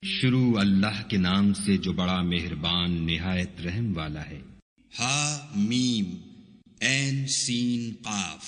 شروع اللہ کے نام سے جو بڑا مہربان نہایت رحم والا ہے۔ ہا میم عین سین قاف۔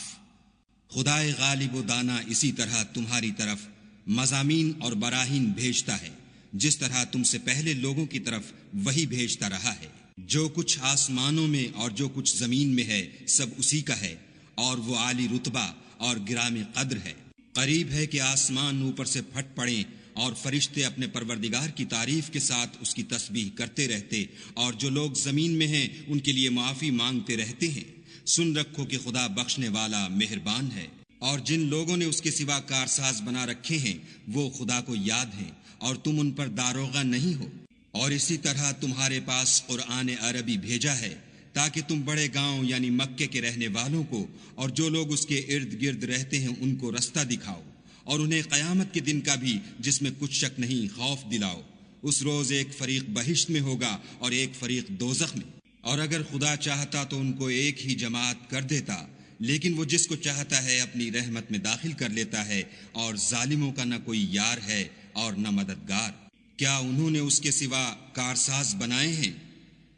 خدائے غالب و دانا اسی طرح تمہاری طرف مضامین اور براہین بھیجتا ہے جس طرح تم سے پہلے لوگوں کی طرف وہی بھیجتا رہا ہے۔ جو کچھ آسمانوں میں اور جو کچھ زمین میں ہے سب اسی کا ہے، اور وہ عالی رتبہ اور گرامی قدر ہے۔ قریب ہے کہ آسمان اوپر سے پھٹ پڑیں اور فرشتے اپنے پروردگار کی تعریف کے ساتھ اس کی تسبیح کرتے رہتے، اور جو لوگ زمین میں ہیں ان کے لیے معافی مانگتے رہتے ہیں۔ سن رکھو کہ خدا بخشنے والا مہربان ہے۔ اور جن لوگوں نے اس کے سوا کارساز بنا رکھے ہیں وہ خدا کو یاد ہیں، اور تم ان پر داروغہ نہیں ہو۔ اور اسی طرح تمہارے پاس قرآن عربی بھیجا ہے تاکہ تم بڑے گاؤں یعنی مکے کے رہنے والوں کو اور جو لوگ اس کے ارد گرد رہتے ہیں ان کو رستہ دکھاؤ، اور انہیں قیامت کے دن کا بھی جس میں کچھ شک نہیں خوف دلاؤ۔ اس روز ایک فریق بہشت میں ہوگا اور ایک فریق دوزخ میں، اور اگر خدا چاہتا تو ان کو ایک ہی جماعت کر دیتا، لیکن وہ جس کو چاہتا ہے اپنی رحمت میں داخل کر لیتا ہے، اور ظالموں کا نہ کوئی یار ہے اور نہ مددگار۔ کیا انہوں نے اس کے سوا کارساز بنائے ہیں؟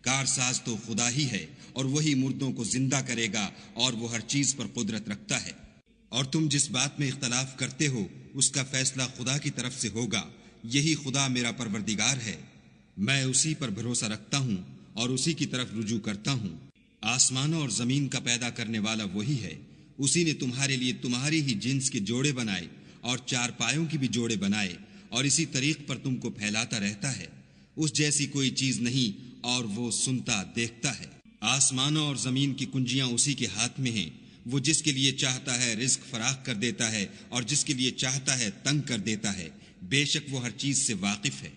کارساز تو خدا ہی ہے، اور وہی مردوں کو زندہ کرے گا، اور وہ ہر چیز پر قدرت رکھتا ہے۔ اور تم جس بات میں اختلاف کرتے ہو اس کا فیصلہ خدا کی طرف سے ہوگا۔ یہی خدا میرا پروردگار ہے، میں اسی پر بھروسہ رکھتا ہوں اور اسی کی طرف رجوع کرتا ہوں۔ آسمانوں اور زمین کا پیدا کرنے والا وہی ہے۔ اسی نے تمہارے لیے تمہاری ہی جنس کے جوڑے بنائے اور چار پایوں کی بھی جوڑے بنائے، اور اسی طریق پر تم کو پھیلاتا رہتا ہے۔ اس جیسی کوئی چیز نہیں، اور وہ سنتا دیکھتا ہے۔ آسمانوں اور زمین کی کنجیاں اسی کے ہاتھ میں ہیں۔ وہ جس کے لیے چاہتا ہے رزق فراخ کر دیتا ہے، اور جس کے لیے چاہتا ہے تنگ کر دیتا ہے۔ بے شک وہ ہر چیز سے واقف ہے۔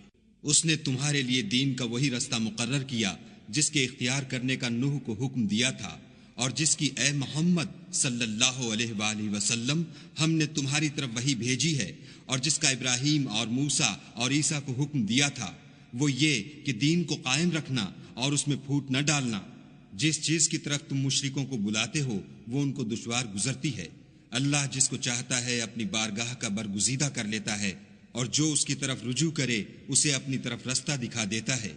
اس نے تمہارے لیے دین کا وہی رستہ مقرر کیا جس کے اختیار کرنے کا نوح کو حکم دیا تھا، اور جس کی اے محمد صلی اللہ علیہ وآلہ وسلم ہم نے تمہاری طرف وہی بھیجی ہے، اور جس کا ابراہیم اور موسیٰ اور عیسیٰ کو حکم دیا تھا، وہ یہ کہ دین کو قائم رکھنا اور اس میں پھوٹ نہ ڈالنا۔ جس چیز کی طرف تم مشرکوں کو بلاتے ہو وہ ان کو دشوار گزرتی ہے۔ اللہ جس کو چاہتا ہے اپنی بارگاہ کا برگزیدہ کر لیتا ہے، اور جو اس کی طرف رجوع کرے اسے اپنی طرف رستہ دکھا دیتا ہے۔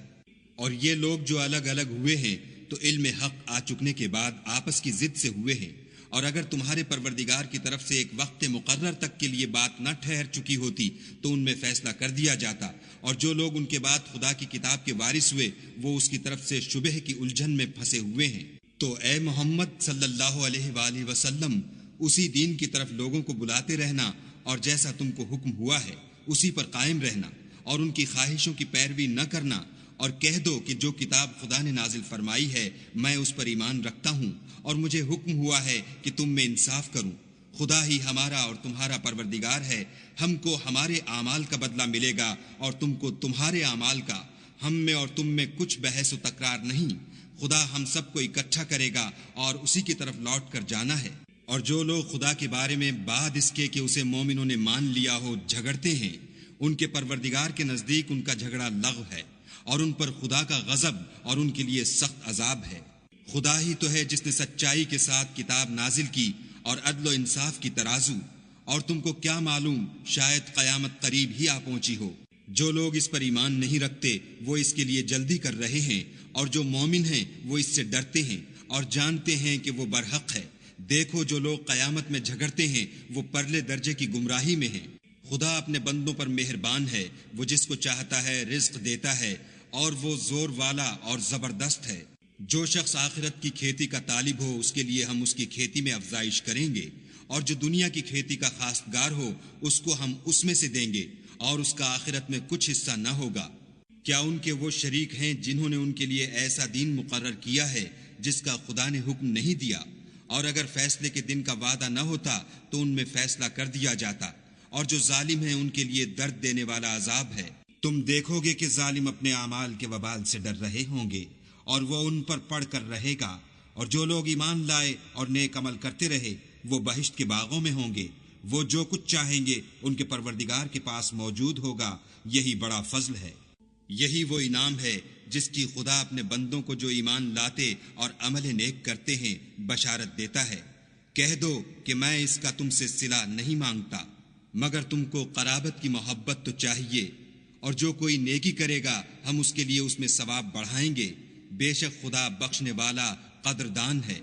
اور یہ لوگ جو الگ الگ ہوئے ہیں تو علم حق آ چکنے کے بعد آپس کی ضد سے ہوئے ہیں، اور اگر تمہارے پروردگار کی طرف سے ایک وقت مقرر تک کے لیے بات نہ ٹھہر چکی ہوتی تو ان میں فیصلہ کر دیا جاتا، اور جو لوگ ان کے بعد خدا کی کتاب کے وارث ہوئے وہ اس کی طرف سے شبہ کی الجھن میں پھنسے ہوئے ہیں۔ تو اے محمد صلی اللہ علیہ وآلہ وسلم اسی دین کی طرف لوگوں کو بلاتے رہنا، اور جیسا تم کو حکم ہوا ہے اسی پر قائم رہنا، اور ان کی خواہشوں کی پیروی نہ کرنا، اور کہہ دو کہ جو کتاب خدا نے نازل فرمائی ہے میں اس پر ایمان رکھتا ہوں، اور مجھے حکم ہوا ہے کہ تم میں انصاف کروں۔ خدا ہی ہمارا اور تمہارا پروردگار ہے، ہم کو ہمارے اعمال کا بدلہ ملے گا اور تم کو تمہارے اعمال کا۔ ہم میں اور تم میں کچھ بحث و تکرار نہیں، خدا ہم سب کو اکٹھا کرے گا اور اسی کی طرف لوٹ کر جانا ہے۔ اور جو لوگ خدا کے بارے میں بعد اس کے کہ اسے مومنوں نے مان لیا ہو جھگڑتے ہیں، ان کے پروردگار کے نزدیک ان کا جھگڑا لغو ہے، اور ان پر خدا کا غضب اور ان کے لیے سخت عذاب ہے۔ خدا ہی تو ہے جس نے سچائی کے ساتھ کتاب نازل کی اور عدل و انصاف کی ترازو، اور تم کو کیا معلوم شاید قیامت قریب ہی آ پہنچی ہو۔ جو لوگ اس پر ایمان نہیں رکھتے وہ اس کے لیے جلدی کر رہے ہیں، اور جو مومن ہیں وہ اس سے ڈرتے ہیں اور جانتے ہیں کہ وہ برحق ہے۔ دیکھو جو لوگ قیامت میں جھگڑتے ہیں وہ پرلے درجے کی گمراہی میں ہیں۔ خدا اپنے بندوں پر مہربان ہے، وہ جس کو چاہتا ہے رزق دیتا ہے، اور وہ زور والا اور زبردست ہے۔ جو شخص آخرت کی کھیتی کا طالب ہو اس کے لیے ہم اس کی کھیتی میں افزائش کریں گے، اور جو دنیا کی کھیتی کا خواستگار ہو اس کو ہم اس میں سے دیں گے، اور اس کا آخرت میں کچھ حصہ نہ ہوگا۔ کیا ان کے وہ شریک ہیں جنہوں نے ان کے لیے ایسا دین مقرر کیا ہے جس کا خدا نے حکم نہیں دیا؟ اور اگر فیصلے کے دن کا وعدہ نہ ہوتا تو ان میں فیصلہ کر دیا جاتا، اور جو ظالم ہیں ان کے لیے درد دینے والا عذاب ہے۔ تم دیکھو گے کہ ظالم اپنے اعمال کے وبال سے ڈر رہے ہوں گے، اور وہ ان پر پڑھ کر رہے گا، اور جو لوگ ایمان لائے اور نیک عمل کرتے رہے وہ بہشت کے باغوں میں ہوں گے۔ وہ جو کچھ چاہیں گے ان کے پروردگار کے پاس موجود ہوگا، یہی بڑا فضل ہے۔ یہی وہ انعام ہے جس کی خدا اپنے بندوں کو جو ایمان لاتے اور عمل نیک کرتے ہیں بشارت دیتا ہے۔ کہہ دو کہ میں اس کا تم سے صلہ نہیں مانگتا، مگر تم کو قرابت کی محبت تو چاہیے، اور جو کوئی نیکی کرے گا ہم اس کے لیے اس میں ثواب بڑھائیں گے، بے شک خدا بخشنے والا قدردان ہے۔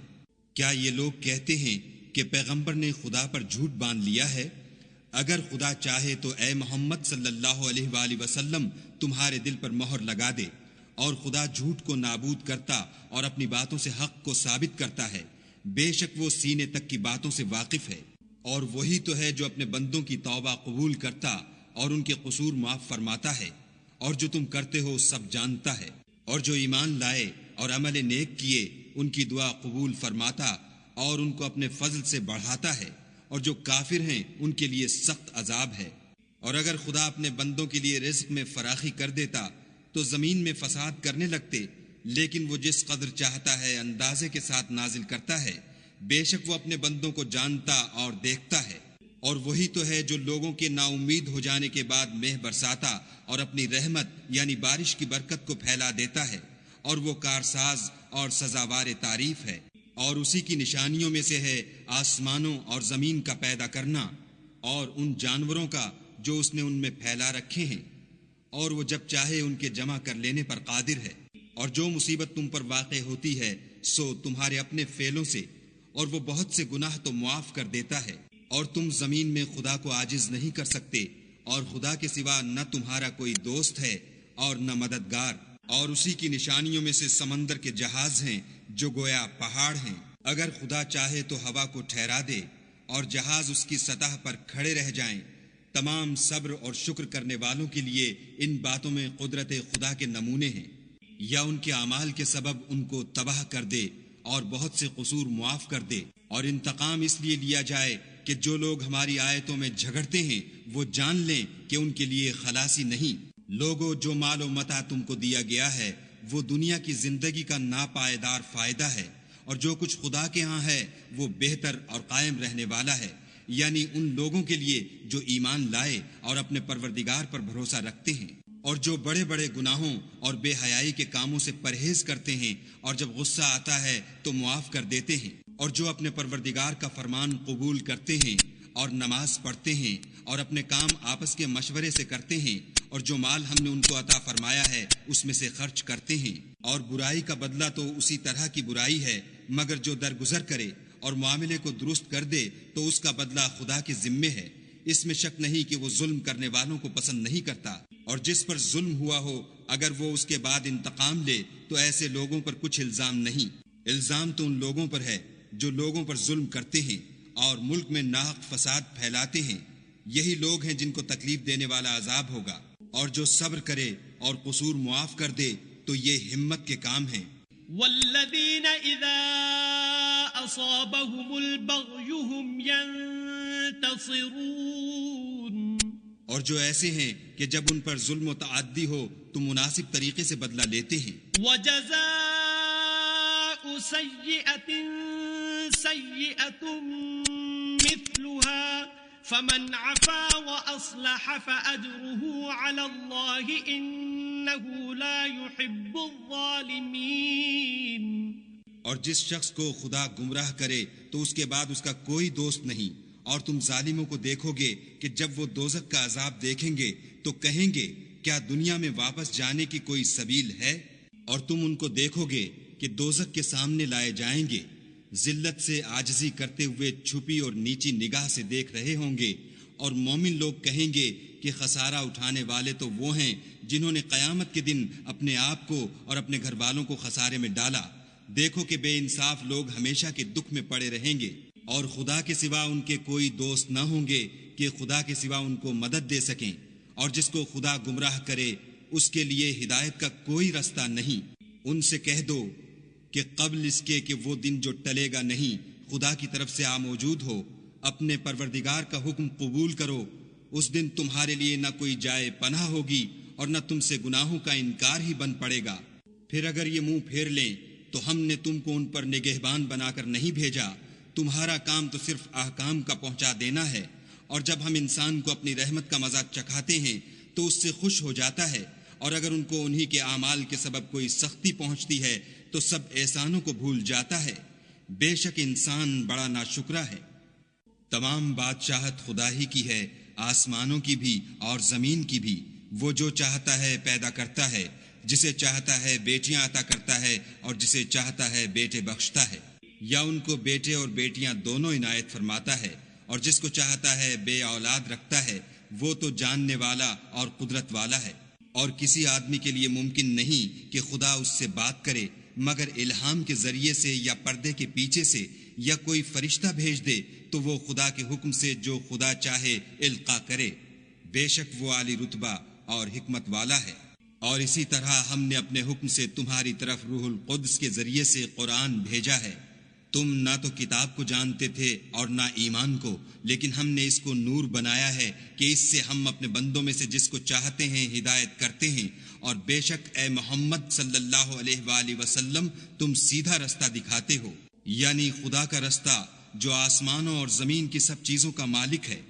کیا یہ لوگ کہتے ہیں کہ پیغمبر نے خدا پر جھوٹ باندھ لیا ہے؟ اگر خدا چاہے تو اے محمد صلی اللہ علیہ وآلہ وسلم تمہارے دل پر مہر لگا دے، اور خدا جھوٹ کو نابود کرتا اور اپنی باتوں سے حق کو ثابت کرتا ہے، بے شک وہ سینے تک کی باتوں سے واقف ہے۔ اور وہی تو ہے جو اپنے بندوں کی توبہ قبول کرتا اور ان کے قصور معاف فرماتا ہے، اور جو تم کرتے ہو سب جانتا ہے۔ اور جو ایمان لائے اور عمل نیک کیے ان کی دعا قبول فرماتا اور ان کو اپنے فضل سے بڑھاتا ہے، اور جو کافر ہیں ان کے لیے سخت عذاب ہے۔ اور اگر خدا اپنے بندوں کے لیے رزق میں فراخی کر دیتا تو زمین میں فساد کرنے لگتے، لیکن وہ جس قدر چاہتا ہے اندازے کے ساتھ نازل کرتا ہے، بے شک وہ اپنے بندوں کو جانتا اور دیکھتا ہے۔ اور وہی تو ہے جو لوگوں کے نا امید ہو جانے کے بعد مہ برساتا اور اپنی رحمت یعنی بارش کی برکت کو پھیلا دیتا ہے، اور وہ کارساز اور سزاوار تعریف ہے۔ اور اسی کی نشانیوں میں سے ہے آسمانوں اور زمین کا پیدا کرنا، اور ان جانوروں کا جو اس نے ان میں پھیلا رکھے ہیں، اور وہ جب چاہے ان کے جمع کر لینے پر قادر ہے۔ اور جو مصیبت تم پر واقع ہوتی ہے سو تمہارے اپنے فعلوں سے، اور وہ بہت سے گناہ تو معاف کر دیتا ہے۔ اور تم زمین میں خدا کو عاجز نہیں کر سکتے، اور خدا کے سوا نہ تمہارا کوئی دوست ہے اور نہ مددگار۔ اور اسی کی نشانیوں میں سے سمندر کے جہاز ہیں جو گویا پہاڑ ہیں۔ اگر خدا چاہے تو ہوا کو ٹھہرا دے اور جہاز اس کی سطح پر کھڑے رہ جائیں۔ تمام صبر اور شکر کرنے والوں کے لیے ان باتوں میں قدرت خدا کے نمونے ہیں۔ یا ان کے اعمال کے سبب ان کو تباہ کر دے اور بہت سے قصور معاف کر دے۔ اور انتقام اس لیے لیا جائے کہ جو لوگ ہماری آیتوں میں جھگڑتے ہیں وہ جان لیں کہ ان کے لیے خلاصی نہیں۔ لوگوں، جو مال و متاع تم کو دیا گیا ہے وہ دنیا کی زندگی کا ناپائیدار فائدہ ہے، اور جو کچھ خدا کے ہاں ہے وہ بہتر اور قائم رہنے والا ہے، یعنی ان لوگوں کے لیے جو ایمان لائے اور اپنے پروردگار پر بھروسہ رکھتے ہیں، اور جو بڑے بڑے گناہوں اور بے حیائی کے کاموں سے پرہیز کرتے ہیں، اور جب غصہ آتا ہے تو معاف کر دیتے ہیں، اور جو اپنے پروردگار کا فرمان قبول کرتے ہیں اور نماز پڑھتے ہیں اور اپنے کام آپس کے مشورے سے کرتے ہیں، اور جو مال ہم نے ان کو عطا فرمایا ہے اس میں سے خرچ کرتے ہیں۔ اور برائی کا بدلہ تو اسی طرح کی برائی ہے، مگر جو درگزر کرے اور معاملے کو درست کر دے تو اس کا بدلہ خدا کے ذمے ہے۔ اس میں شک نہیں کہ وہ ظلم کرنے والوں کو پسند نہیں کرتا۔ اور جس پر ظلم ہوا ہو اگر وہ اس کے بعد انتقام لے تو ایسے لوگوں پر کچھ الزام نہیں۔ الزام تو ان لوگوں پر ہے جو لوگوں پر ظلم کرتے ہیں اور ملک میں ناحق فساد پھیلاتے ہیں۔ یہی لوگ ہیں جن کو تکلیف دینے والا عذاب ہوگا۔ اور جو صبر کرے اور قصور معاف کر دے تو یہ ہمت کے کام ہیں۔ والذین اذا اصابهم البغی هم ينتصرون، اور جو ایسے ہیں کہ جب ان پر ظلم و تعدی ہو تو مناسب طریقے سے بدلہ لیتے ہیں۔ وجزاء سیئۃ سیئۃ مثلها فمن عفا وأصلح فأجره على الله إنه لا يحب الظالمين۔ اور جس شخص کو خدا گمراہ کرے تو اس کے بعد اس کا کوئی دوست نہیں، اور تم ظالموں کو دیکھو گے کہ جب وہ دوزخ کا عذاب دیکھیں گے تو کہیں گے کیا دنیا میں واپس جانے کی کوئی سبیل ہے؟ اور تم ان کو دیکھو گے کہ دوزخ کے سامنے لائے جائیں گے، ذلت سے عاجزی کرتے ہوئے چھپی اور نیچی نگاہ سے دیکھ رہے ہوں گے، اور مومن لوگ کہیں گے کہ خسارہ اٹھانے والے تو وہ ہیں جنہوں نے قیامت کے دن اپنے آپ کو اور اپنے گھر والوں کو خسارے میں ڈالا۔ دیکھو کہ بے انصاف لوگ ہمیشہ کے دکھ میں پڑے رہیں گے، اور خدا کے سوا ان کے کوئی دوست نہ ہوں گے کہ خدا کے سوا ان کو مدد دے سکیں۔ اور جس کو خدا گمراہ کرے اس کے لیے ہدایت کا کوئی رستہ نہیں۔ ان سے کہہ دو کہ قبل اس کے کہ وہ دن جو ٹلے گا نہیں خدا کی طرف سے آ موجود ہو، اپنے پروردگار کا حکم قبول کرو۔ اس دن تمہارے لیے نہ کوئی جائے پناہ ہوگی اور نہ تم سے گناہوں کا انکار ہی بن پڑے گا۔ پھر اگر یہ منہ پھیر لیں تو ہم نے تم کو ان پر نگہبان بنا کر نہیں بھیجا، تمہارا کام تو صرف احکام کا پہنچا دینا ہے۔ اور جب ہم انسان کو اپنی رحمت کا مزہ چکھاتے ہیں تو اس سے خوش ہو جاتا ہے، اور اگر ان کو انہی کے اعمال کے سبب کوئی سختی پہنچتی ہے تو سب احسانوں کو بھول جاتا ہے۔ بے شک انسان بڑا ناشکرا ہے۔ تمام بادشاہت خدا ہی کی ہے، آسمانوں کی بھی اور زمین کی بھی۔ وہ جو چاہتا ہے پیدا کرتا ہے، جسے چاہتا ہے بیٹیاں عطا کرتا ہے اور جسے چاہتا ہے بیٹے بخشتا ہے، یا ان کو بیٹے اور بیٹیاں دونوں عنایت فرماتا ہے، اور جس کو چاہتا ہے بے اولاد رکھتا ہے، وہ تو جاننے والا اور قدرت والا ہے۔ اور کسی آدمی کے لیے ممکن نہیں کہ خدا اس سے بات کرے مگر الہام کے ذریعے سے یا پردے کے پیچھے سے، یا کوئی فرشتہ بھیج دے تو وہ خدا کے حکم سے جو خدا چاہے القا کرے۔ بے شک وہ عالی رتبہ اور حکمت والا ہے۔ اور اسی طرح ہم نے اپنے حکم سے تمہاری طرف روح القدس کے ذریعے سے قرآن بھیجا ہے۔ تم نہ تو کتاب کو جانتے تھے اور نہ ایمان کو، لیکن ہم نے اس کو نور بنایا ہے کہ اس سے ہم اپنے بندوں میں سے جس کو چاہتے ہیں ہدایت کرتے ہیں، اور بے شک اے محمد صلی اللہ علیہ وآلہ وسلم تم سیدھا رستہ دکھاتے ہو، یعنی خدا کا رستہ جو آسمانوں اور زمین کی سب چیزوں کا مالک ہے۔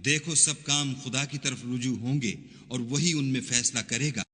دیکھو سب کام خدا کی طرف رجوع ہوں گے اور وہی ان میں فیصلہ کرے گا۔